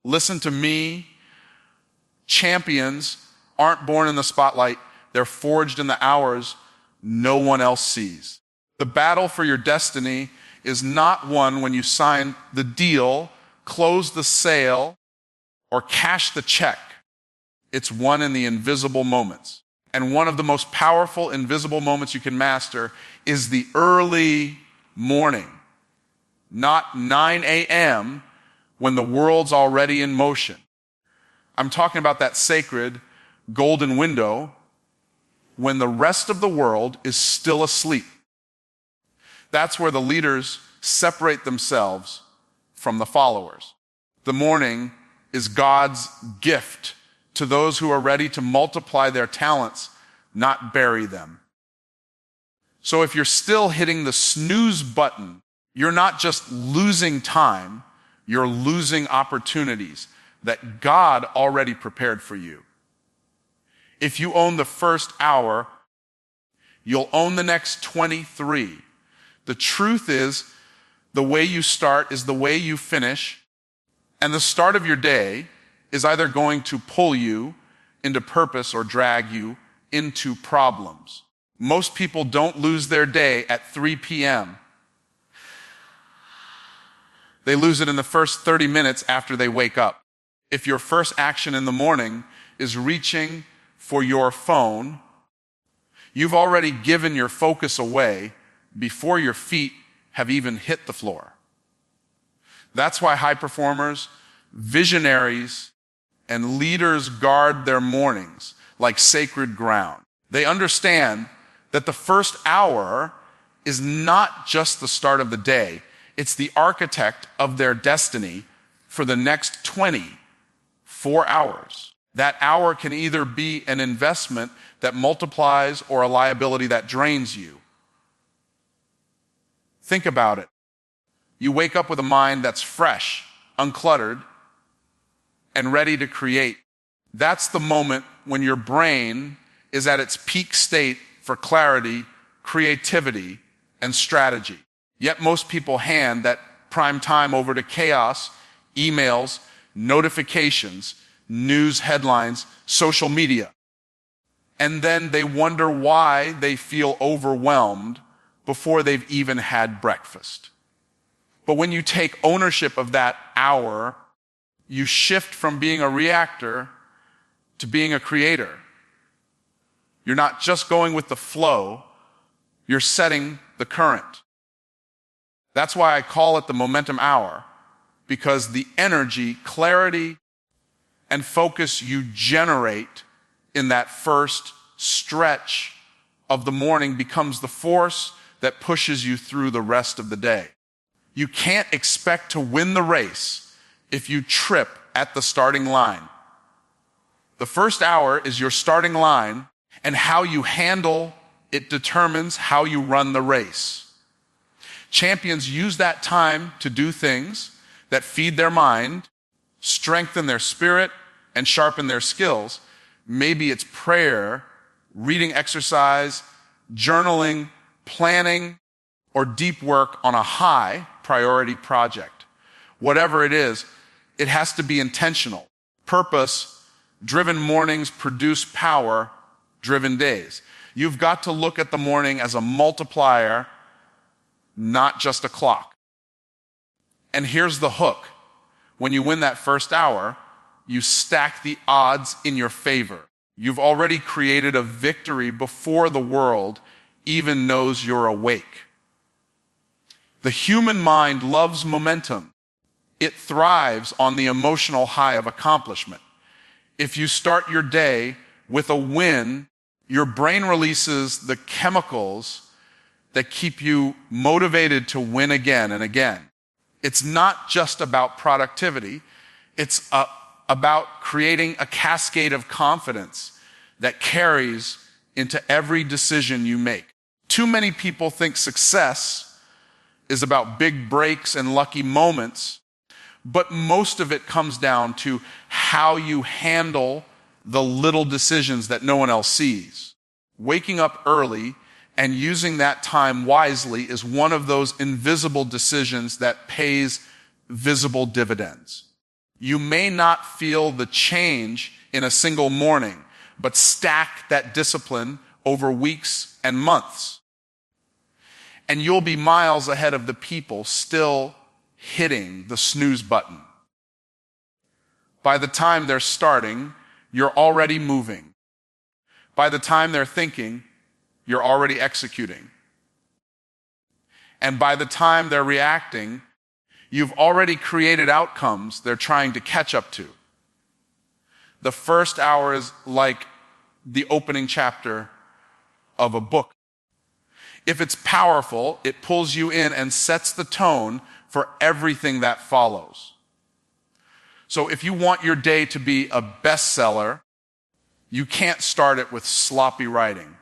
Listen to me. Champions aren't born in the spotlight. They're forged in the hours no one else sees. The battle for your destiny is not won when you sign the deal, close the sale, or cash the check. It's won in the invisible moments. And one of the most powerful invisible moments you can master is the early morning, not 9 a.m. when the world's already in motion. I'm talking about that sacred golden window when the rest of the world is still asleep. That's where the leaders separate themselves from the followers. The morning is God's gift to those who are ready to multiply their talents, not bury them. So if you're still hitting the snooze button, you're not just losing time, you're losing opportunities that God already prepared for you. If you own the first hour, you'll own the next 23. The truth is, the way you start is the way you finish, and the start of your day is either going to pull you into purpose or drag you into problems. Most people don't lose their day at 3 p.m. They lose it in the first 30 minutes after they wake up. If your first action in the morning is reaching for your phone, you've already given your focus away before your feet have even hit the floor. That's why high performers, visionaries, and leaders guard their mornings like sacred ground. They understand that the first hour is not just the start of the day, it's the architect of their destiny for the next 24 hours. That hour can either be an investment that multiplies or a liability that drains you. Think about it. You wake up with a mind that's fresh, uncluttered, and ready to create. That's the moment when your brain is at its peak state for clarity, creativity, and strategy. Yet most people hand that prime time over to chaos, emails, notifications, news headlines, social media. And then they wonder why they feel overwhelmed before they've even had breakfast. But when you take ownership of that hour, you shift from being a reactor to being a creator. You're not just going with the flow, you're setting the current. That's why I call it the momentum hour, because the energy, clarity, and focus you generate in that first stretch of the morning becomes the force that pushes you through the rest of the day. You can't expect to win the race if you trip at the starting line. The first hour is your starting line, and how you handle it determines how you run the race. Champions use that time to do things that feed their mind, strengthen their spirit, and sharpen their skills. Maybe it's prayer, reading exercise, journaling, planning, or deep work on a high priority project. Whatever it is, it has to be intentional. Purpose-driven mornings produce power-driven days. You've got to look at the morning as a multiplier, not just a clock. And here's the hook. When you win that first hour, you stack the odds in your favor. You've already created a victory before the world even knows you're awake. The human mind loves momentum. It thrives on the emotional high of accomplishment. If you start your day with a win, your brain releases the chemicals that keep you motivated to win again and again. It's not just about productivity. It's about creating a cascade of confidence that carries into every decision you make. Too many people think success is about big breaks and lucky moments, but most of it comes down to how you handle the little decisions that no one else sees. Waking up early and using that time wisely is one of those invisible decisions that pays visible dividends. You may not feel the change in a single morning, but stack that discipline over weeks and months. And you'll be miles ahead of the people still hitting the snooze button. By the time they're starting, you're already moving. By the time they're thinking, you're already executing. And by the time they're reacting, you've already created outcomes they're trying to catch up to. The first hour is like the opening chapter of a book. If it's powerful, it pulls you in and sets the tone for everything that follows. So if you want your day to be a bestseller, you can't start it with sloppy writing.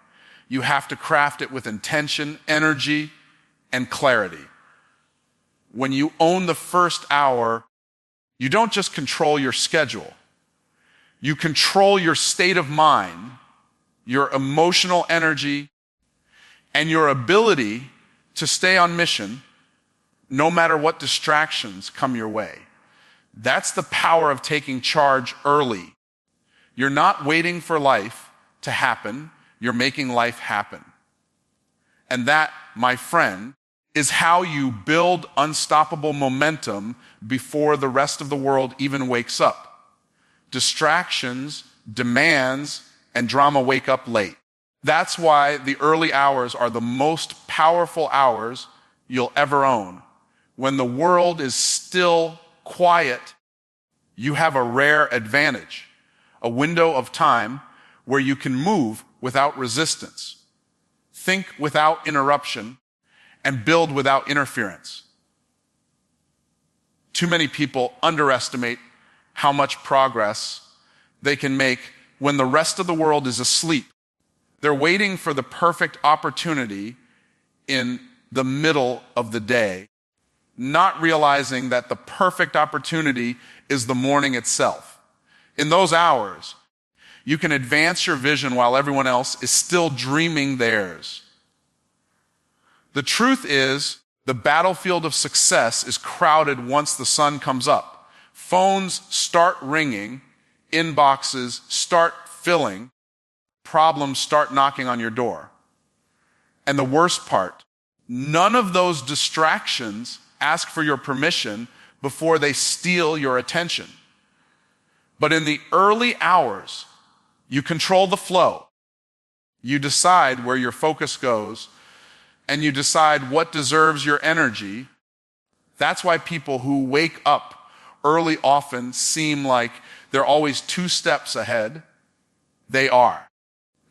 You have to craft it with intention, energy, and clarity. When you own the first hour, you don't just control your schedule. You control your state of mind, your emotional energy, and your ability to stay on mission no matter what distractions come your way. That's the power of taking charge early. You're not waiting for life to happen. You're making life happen. And that, my friend, is how you build unstoppable momentum before the rest of the world even wakes up. Distractions, demands, and drama wake up late. That's why the early hours are the most powerful hours you'll ever own. When the world is still quiet, you have a rare advantage, a window of time where you can move without resistance, think without interruption, and build without interference. Too many people underestimate how much progress they can make when the rest of the world is asleep. They're waiting for the perfect opportunity in the middle of the day, not realizing that the perfect opportunity is the morning itself. In those hours, you can advance your vision while everyone else is still dreaming theirs. The truth is, the battlefield of success is crowded once the sun comes up. Phones start ringing, inboxes start filling, problems start knocking on your door. And the worst part, none of those distractions ask for your permission before they steal your attention. But in the early hours, you control the flow. You decide where your focus goes, and you decide what deserves your energy. That's why people who wake up early often seem like they're always 2 steps ahead. They are.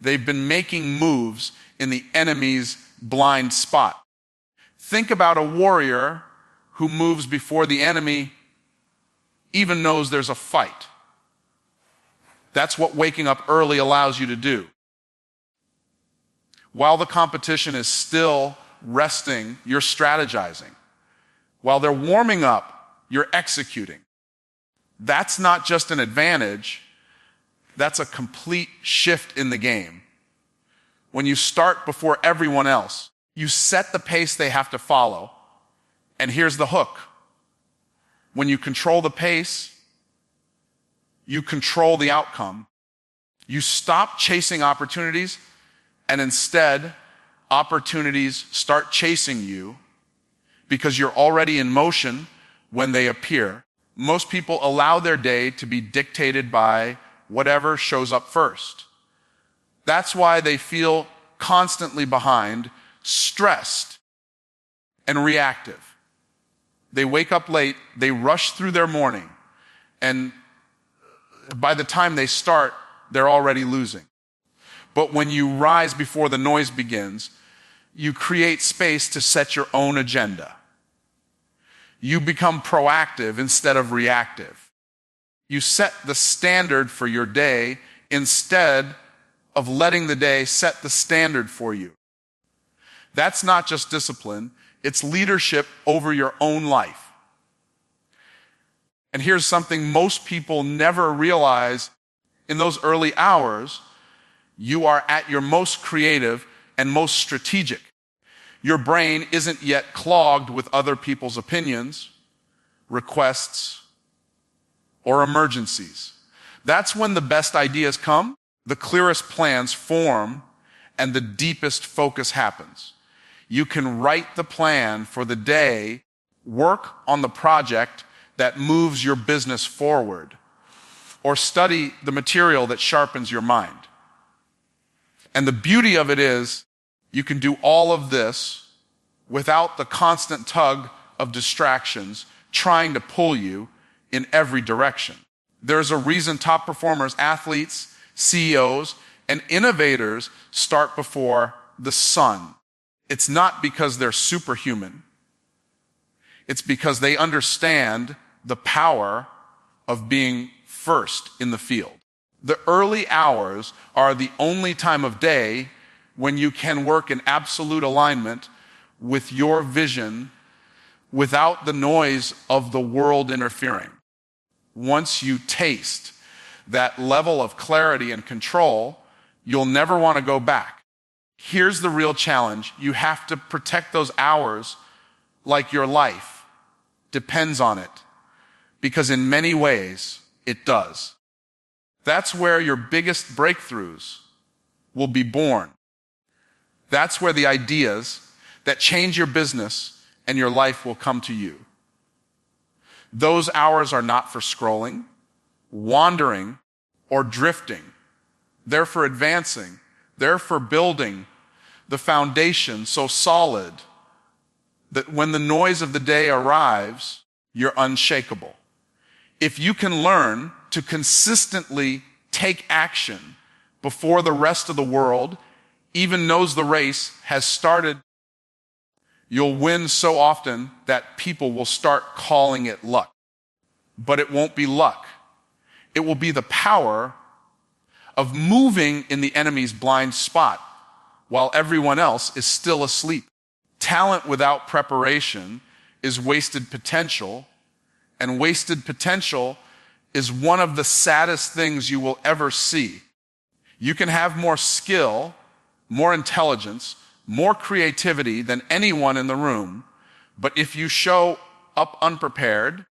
They've been making moves in the enemy's blind spot. Think about a warrior who moves before the enemy even knows there's a fight. That's what waking up early allows you to do. While the competition is still resting, you're strategizing. While they're warming up, you're executing. That's not just an advantage, that's a complete shift in the game. When you start before everyone else, you set the pace they have to follow. And here's the hook. When you control the pace, you control the outcome. You stop chasing opportunities, and instead, opportunities start chasing you because you're already in motion when they appear. Most people allow their day to be dictated by whatever shows up first. That's why they feel constantly behind, stressed, and reactive. They wake up late, they rush through their morning, and by the time they start, they're already losing. But when you rise before the noise begins, you create space to set your own agenda. You become proactive instead of reactive. You set the standard for your day instead of letting the day set the standard for you. That's not just discipline, it's leadership over your own life. And here's something most people never realize. In those early hours, you are at your most creative and most strategic. Your brain isn't yet clogged with other people's opinions, requests, or emergencies. That's when the best ideas come, the clearest plans form, and the deepest focus happens. You can write the plan for the day, work on the project that moves your business forward, or study the material that sharpens your mind. And the beauty of it is, you can do all of this without the constant tug of distractions trying to pull you in every direction. There's a reason top performers, athletes, CEOs, and innovators start before the sun. It's not because they're superhuman. It's because they understand the power of being first in the field. The early hours are the only time of day when you can work in absolute alignment with your vision without the noise of the world interfering. Once you taste that level of clarity and control, you'll never want to go back. Here's the real challenge. You have to protect those hours like your life depends on it, because in many ways it does. That's where your biggest breakthroughs will be born. That's where the ideas that change your business and your life will come to you. Those hours are not for scrolling, wandering, or drifting. They're for advancing. They're for building the foundation so solid that when the noise of the day arrives, you're unshakable. If you can learn to consistently take action before the rest of the world even knows the race has started, you'll win so often that people will start calling it luck. But it won't be luck. It will be the power of moving in the enemy's blind spot while everyone else is still asleep. Talent without preparation is wasted potential, and wasted potential is one of the saddest things you will ever see. You can have more skill, more intelligence, more creativity than anyone in the room, but if you show up unprepared,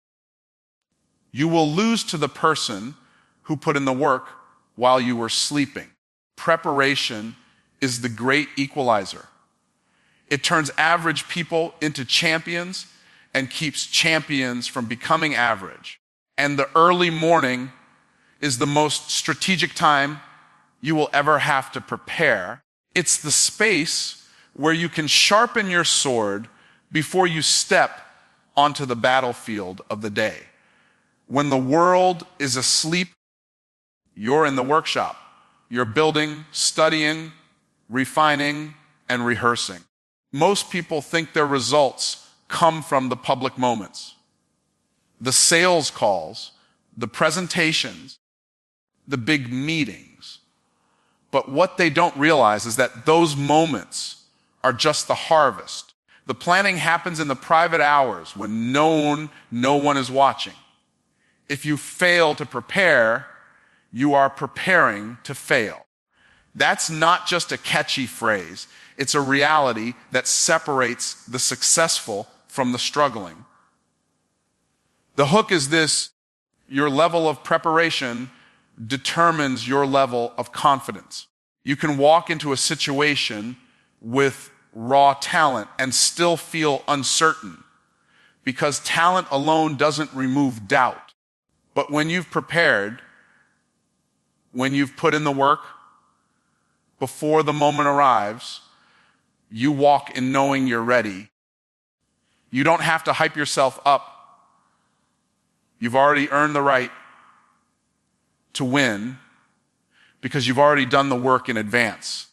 you will lose to the person who put in the work while you were sleeping. Preparation is the great equalizer. It turns average people into champions and keeps champions from becoming average. And the early morning is the most strategic time you will ever have to prepare. It's the space where you can sharpen your sword before you step onto the battlefield of the day. When the world is asleep, you're in the workshop. You're building, studying, refining, and rehearsing. Most people think their results come from the public moments, the sales calls, the presentations, the big meetings. But what they don't realize is that those moments are just the harvest. The planning happens in the private hours when no one is watching. If you fail to prepare, you are preparing to fail. That's not just a catchy phrase. It's a reality that separates the successful from the struggling. The hook is this: your level of preparation determines your level of confidence. You can walk into a situation with raw talent and still feel uncertain, because talent alone doesn't remove doubt. But when you've prepared, when you've put in the work, before the moment arrives, you walk in knowing you're ready. You don't have to hype yourself up. You've already earned the right to win because you've already done the work in advance.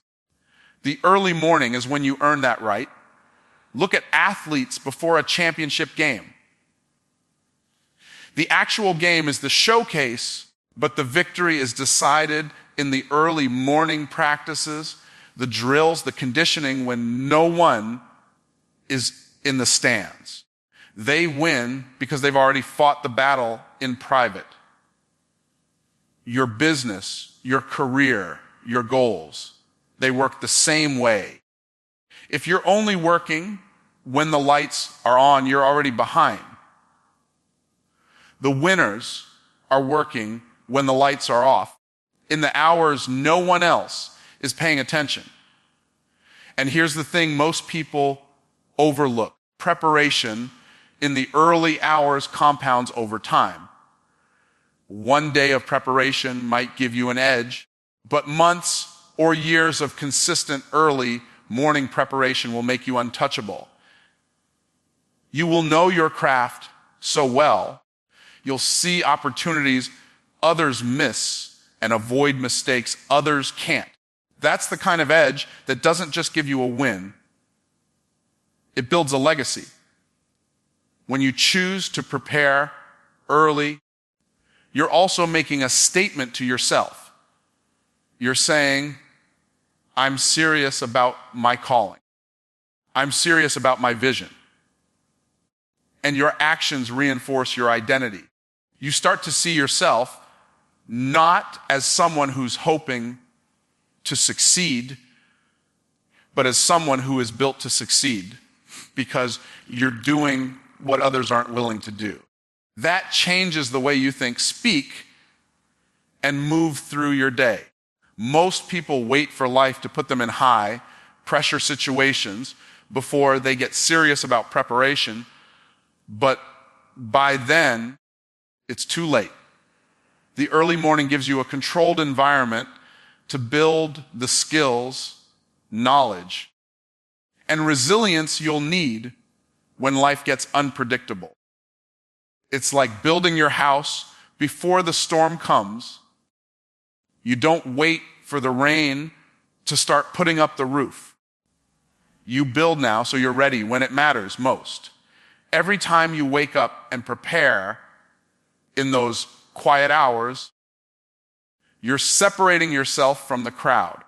The early morning is when you earn that right. Look at athletes before a championship game. The actual game is the showcase, but the victory is decided in the early morning practices, the drills, the conditioning, when no one is in the stands. They win because they've already fought the battle in private. Your business, your career, your goals, they work the same way. If you're only working when the lights are on, you're already behind. The winners are working when the lights are off, in the hours no one else is paying attention. And here's the thing most people overlook. Preparation in the early hours compounds over time. One day of preparation might give you an edge, but months or years of consistent early morning preparation will make you untouchable. You will know your craft so well, you'll see opportunities others miss and avoid mistakes others can't. That's the kind of edge that doesn't just give you a win, it builds a legacy. When you choose to prepare early, you're also making a statement to yourself. You're saying, I'm serious about my calling. I'm serious about my vision. And your actions reinforce your identity. You start to see yourself not as someone who's hoping to succeed, but as someone who is built to succeed because you're doing what others aren't willing to do. That changes the way you think, speak, and move through your day. Most people wait for life to put them in high pressure situations before they get serious about preparation, but by then, it's too late. The early morning gives you a controlled environment to build the skills, knowledge, and resilience you'll need when life gets unpredictable. It's like building your house before the storm comes. You don't wait for the rain to start putting up the roof. You build now so you're ready when it matters most. Every time you wake up and prepare in those quiet hours, you're separating yourself from the crowd.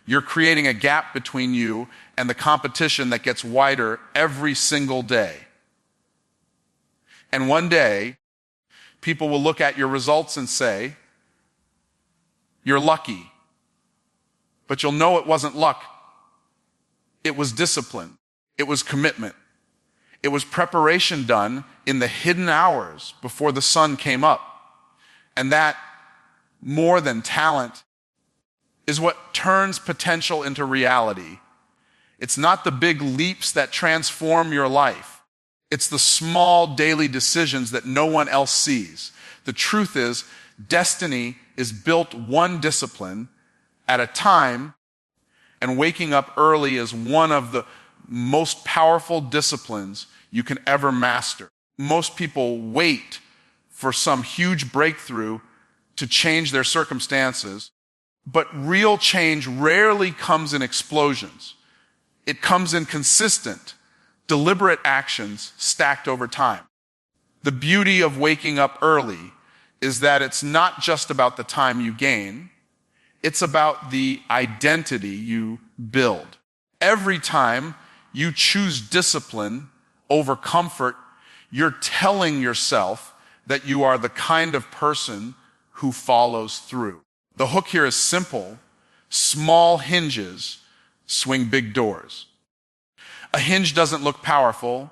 You're creating a gap between you and the competition that gets wider every single day. And one day, people will look at your results and say, you're lucky. But you'll know it wasn't luck. It was discipline. It was commitment. It was preparation done in the hidden hours before the sun came up. And that, more than talent, is what turns potential into reality. It's not the big leaps that transform your life. It's the small daily decisions that no one else sees. The truth is, destiny is built one discipline at a time, and waking up early is one of the most powerful disciplines you can ever master. Most people wait for some huge breakthrough to change their circumstances, but real change rarely comes in explosions. It comes in consistent, deliberate actions stacked over time. The beauty of waking up early is that it's not just about the time you gain, it's about the identity you build. Every time you choose discipline over comfort, you're telling yourself that you are the kind of person who follows through. The hook here is simple. Small hinges swing big doors. A hinge doesn't look powerful,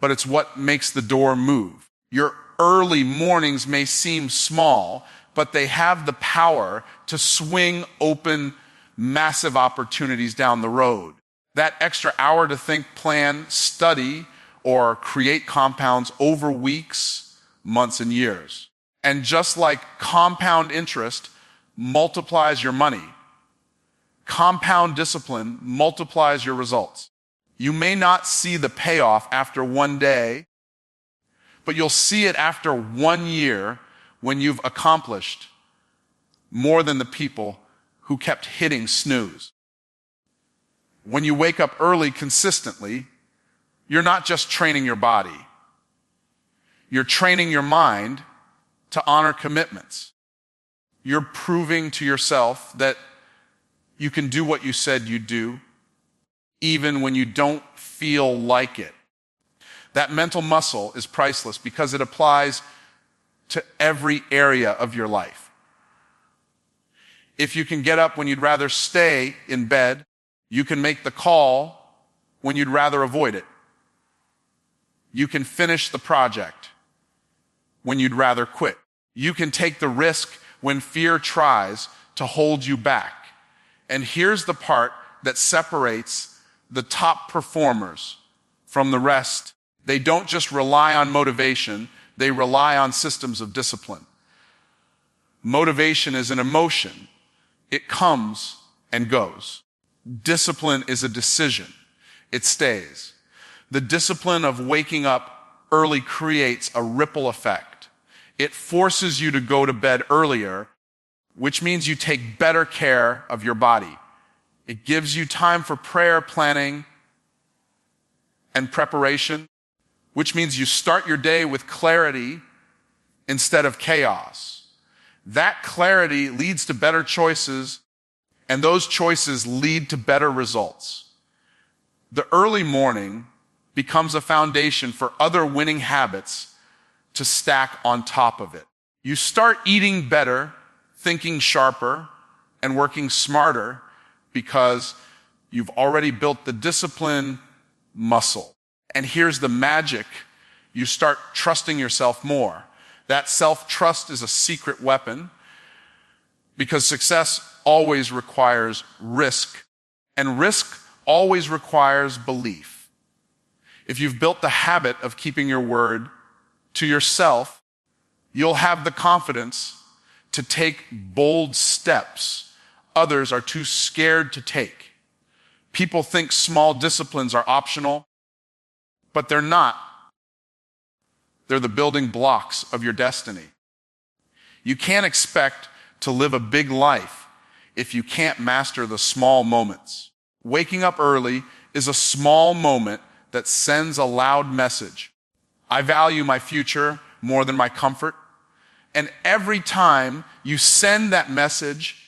but it's what makes the door move. Your early mornings may seem small, but they have the power to swing open massive opportunities down the road. That extra hour to think, plan, study, or create compounds over weeks, months, and years. And just like compound interest multiplies your money, compound discipline multiplies your results. You may not see the payoff after one day, but you'll see it after 1 year when you've accomplished more than the people who kept hitting snooze. When you wake up early consistently, you're not just training your body. You're training your mind to honor commitments. You're proving to yourself that you can do what you said you'd do, even when you don't feel like it. That mental muscle is priceless because it applies to every area of your life. If you can get up when you'd rather stay in bed, you can make the call when you'd rather avoid it. You can finish the project when you'd rather quit. You can take the risk when fear tries to hold you back. And here's the part that separates the top performers from the rest. They don't just rely on motivation, they rely on systems of discipline. Motivation is an emotion. It comes and goes. Discipline is a decision. It stays. The discipline of waking up early creates a ripple effect. It forces you to go to bed earlier, which means you take better care of your body. It gives you time for prayer, planning, and preparation, which means you start your day with clarity instead of chaos. That clarity leads to better choices, and those choices lead to better results. The early morning becomes a foundation for other winning habits to stack on top of it. You start eating better, thinking sharper, and working smarter because you've already built the discipline muscle. And here's the magic. You start trusting yourself more. That self-trust is a secret weapon because success always requires risk, and risk always requires belief. If you've built the habit of keeping your word to yourself, you'll have the confidence to take bold steps others are too scared to take. People think small disciplines are optional, but they're not. They're the building blocks of your destiny. You can't expect to live a big life if you can't master the small moments. Waking up early is a small moment that sends a loud message. I value my future more than my comfort. And every time you send that message,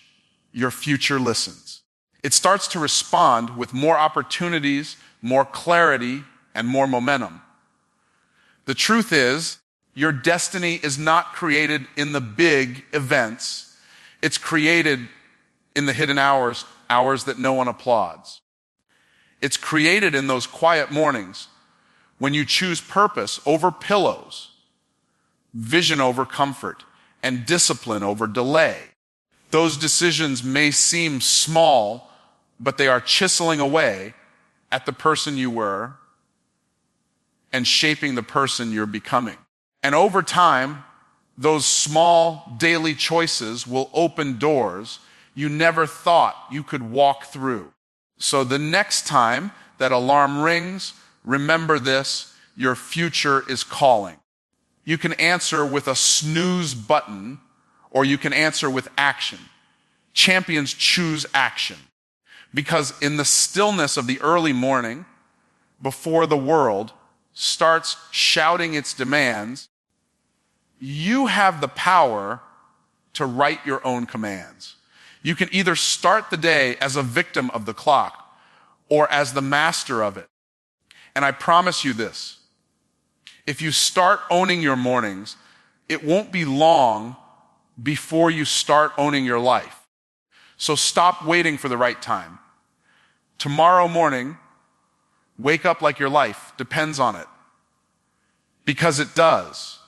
your future listens. It starts to respond with more opportunities, more clarity, and more momentum. The truth is, your destiny is not created in the big events. It's created in the hidden hours that no one applauds. It's created in those quiet mornings when you choose purpose over pillows, vision over comfort, and discipline over delay. Those decisions may seem small, but they are chiseling away at the person you were and shaping the person you're becoming. And over time, those small daily choices will open doors you never thought you could walk through. So the next time that alarm rings, remember this: your future is calling. You can answer with a snooze button, or you can answer with action. Champions choose action because in the stillness of the early morning, before the world starts shouting its demands, you have the power to write your own commands. You can either start the day as a victim of the clock or as the master of it. And I promise you this: if you start owning your mornings, it won't be long before you start owning your life. So stop waiting for the right time. Tomorrow morning, wake up like your life depends on it. Because it does.